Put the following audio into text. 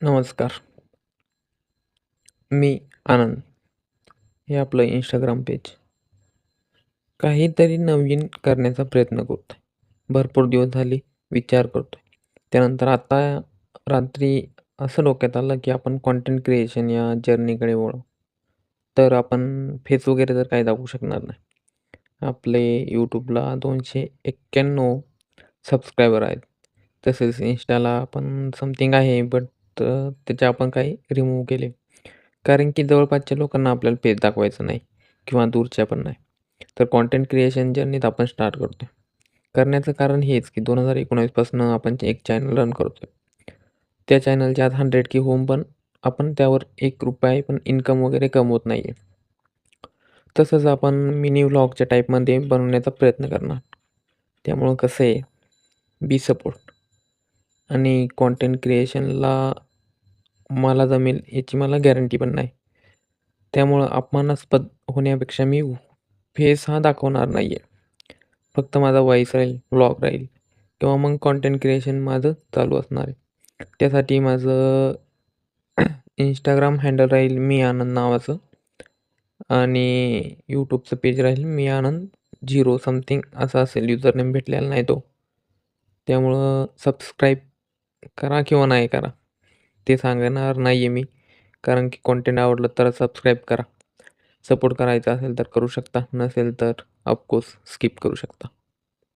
नमस्कार. मी आनंद. हे आपलं इंस्टाग्राम पेज. काहीतरी नवीन करण्याचा प्रयत्न करतोय. भरपूर दिवस झाले विचार करतोय. त्यानंतर आता रात्री असं डोक्यात आलं, की आपण कंटेंट क्रिएशन या जर्नीकडे वळू. तर आपण फेस वगैरे तर काही दाखवू शकणार नाही. आपले YouTubeला 291 सबस्क्रायबर आहेत. तसेच Instaला पण समथिंग आहे, बट त्याचे आपण काही रिमूव्ह केले. कारण की जवळपासच्या लोकांना आपल्याला पेज दाखवायचं नाही किंवा दूरच्या पण नाही. तर कंटेंट क्रिएशन जर्नीत आपण स्टार्ट करतोय. करण्याचं कारण हेच की 2019 पासून आपण एक चॅनल रन करतोय. त्या चॅनलच्या आज 100K होऊन पण आपण त्यावर ₹1 पण इन्कम वगैरे कमवत नाहीये. तसंच आपण मिनी व्लॉगच्या टाईपमध्ये बनवण्याचा प्रयत्न करणार. त्यामुळं कसं आहे, बी सपोर्ट आणि कंटेंट क्रिएशनला मला जमेल याची मला गॅरंटी पण नाही. त्यामुळं अपमानास्पद होण्यापेक्षा मी फेस हा दाखवणार नाहीये. फक्त माझा व्हॉईस राहील, व्लॉग राहील किंवा मग कंटेंट क्रिएशन माझं चालू असणार आहे. त्यासाठी माझं इंस्टाग्राम हँडल राहील मी आनंद नावाचं आणि YouTubeचं पेज राहील मी आनंद 0 समथिंग असं असेल. युजरनेम भेटलेला नाही तो. त्यामुळं सबस्क्राईब करा किंवा नाही करा. ते सांगणार नाही आहे मी. कारण की कंटेंट आवडलं तर सबस्क्राईब करा. सपोर्ट करायचा असेल तर करू शकता. नसेल तर ऑफकोर्स स्किप करू शकता.